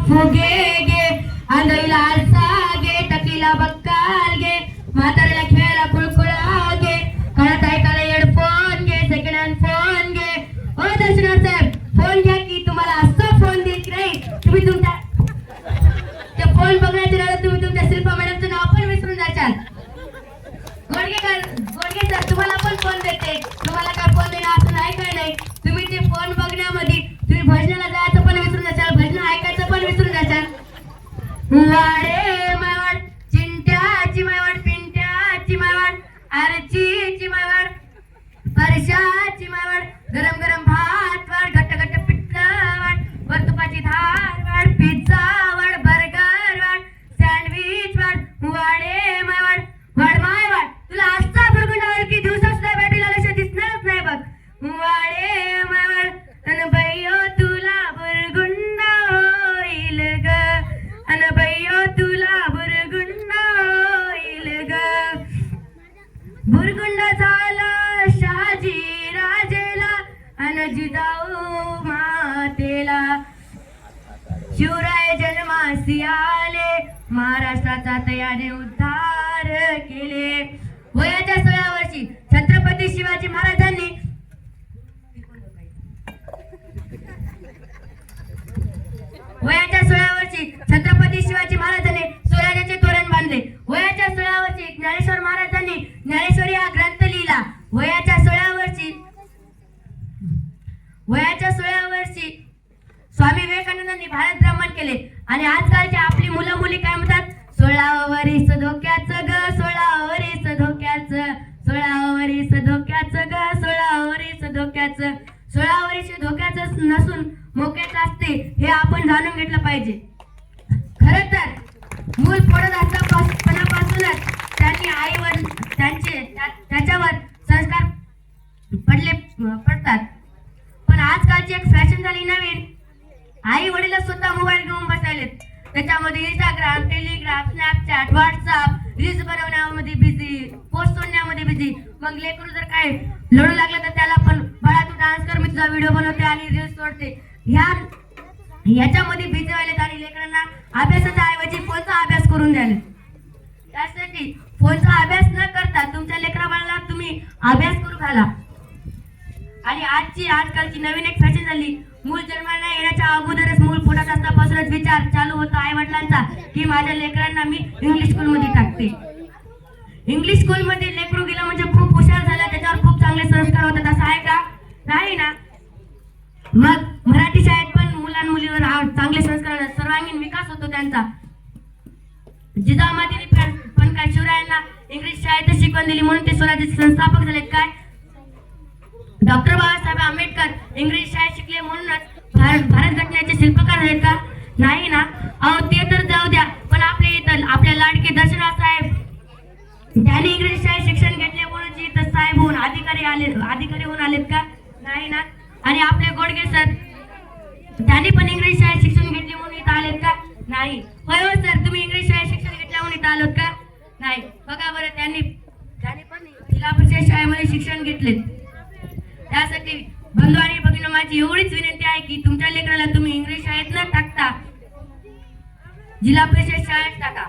फुगे गे आंधळीला आरसा गे टकीला बक्काल गे म्हाताऱ्याला खेळायला कुळकुळा गे कळत ऐकायला हेडफोन गे सेकंड हँड फोन गे ओ दर्शनाथ साहेब फोन घ्या की तुम्हाला असा फोन देईल की नाही तुम्ही तुमच्या ते फोन बघण्याच्या नादात तुम्ही तुमच्या शिल्पा मॅडमचं नाव पण विसरून जाशाल गोडगे सर तुम्हाला पण फोन देते तुम्हाला काय फोन देणं असं नाही काय नाही तुम्ही ते फोन बघण्यामध्ये तुम्ही भजनाला जायचं पण विसरून जाशाल भजन ऐकायचं पण विसरून जाशाल वाडे मायवाड चिंट्याची मायवाड पिंट्याची मायवाड आरचीची मायवाड परशाची मायवाड गरम गरम भात वाड घट्ट घट्ट पिठलं वाड वर तुपाची धार वाड पिझ्झा वाड बर्गर वाड सँडविच वाड वाडे मायवाड वाड मायवाड तुला आजचा भरगुंडावर की दिवसा सुद्धा बॅटरीला लक्ष दिसणारच नाही बघ वाडे मायवाड अन बय्यो तुला भरगुंडा होईल ग अन बय्यो तुला भरगुंडा होईल ग भुरगुंडा झाला शहाजी राजेला अन जिजाऊ मातेला शिवराय जन्मासी आले महाराष्ट्राचा तयाने उद्धार केले वयाच्या 16 वर्षी छत्रपती शिवाजी महाराजांनी वयाच्या 16 वर्षी छत्रपती शिवाजी महाराजांनी स्वराज्याचे तोरण बांधले वयाच्या 16 वर्षी ज्ञानेश्वर महाराजांनी ज्ञानेश्वरी हा ग्रंथ लिहिला वयाच्या 16 वर्षी स्वामी विवेकानंदांनी भारत भ्रमण केले आणि आजकालची आपली मुलं मुली काय म्हणतात 16 वर्ष धोक्याचं ग 16 वर्ष धोक्याचं 16 वर्ष धोक्याचं ग 16 वर्ष धोक्याचं 16 वर्ष धोक्याचं नसून मोक्याचं असते हे आपण जाणून घेतलं पाहिजे खरं तर मूल पडत असतानापासूनच त्यांनी आईवर त्याच्यावर संस्कार पडतात पण आजकालची एक फॅशन झाली नवीन आई वडील स्वतः मोबाईल घेऊन बसायलेत त्याच्यामध्ये Instagram Telegram Snapchat WhatsApp reels बनवण्यामध्ये बिझी पोस्ट सोडण्यामध्ये बिझी मग लेकरू जर काय लढू लागलं तर त्याला पण बाळा तू डान्स कर मी तुझा व्हिडिओ बनवते आणि रील्स सोडते ह्याच्यामध्ये बिझी व्हायलेत आणि लेकरांना अभ्यासाच्या ऐवजी फोनचा अभ्यास करून द्यायला त्यासाठी फोनचा अभ्यास न करता तुमच्या लेकरा बाळाला तुम्ही अभ्यास करू घाला आणि आजकालची नवीन एक फॅशन झाली मूल जन्माला येण्याच्या अगोदरच मूल पोटात असतापासूनच विचार चालू होता आई वडिलांचा की माझ्या लेकरांना मी इंग्लिश स्कूल मध्ये टाकते इंग्लिश स्कूल मध्ये लेकरू गेलं म्हणजे खूप हुशार झाला त्याच्यावर खूप चांगले संस्कार होतात असं आहे का नाही ना मग मराठी शाळेत पण मुलांमुलीवर चांगले संस्कार सर्वांगीण विकास होतो त्यांचा जिजामातीने पण काय शिवरायांना इंग्लिश शाळेत शिकवण दिली म्हणून ते स्वराज्याचे संस्थापक झालेत काय डॉक्टर बाबासाहेब आंबेडकर इंग्रजी शाळेत शिकले म्हणूनच भारत घटनेचे शिल्पकार आहेत का नाही ना अहो ते तर जाऊ द्या पण आपल्या लाडके दर्शनाथ साहेब त्यांनी इंग्रजी शाळेत शिक्षण घेतले म्हणून इथं साहेब होऊन अधिकारी होऊन आलेत का नाही ना आणि आपले गोडगे सर त्यांनी पण इंग्रजी शाळेत शिक्षण घेतले म्हणून इथं आलेत का नाही होय हो सर तुम्ही इंग्रजी शाळेत शिक्षण घेतल्या म्हणून इथं आलोत का नाही बघा बरं त्यांनी पण जिल्हा परिषद शाळेमध्ये शिक्षण घेतले त्यासाठी बंधू आणि भगिनी माझी एवढीच विनंती आहे की तुमच्या लेकराला तुम्ही इंग्लिश शाळेत न टाकता जिल्हा परिषद शाळेत टाका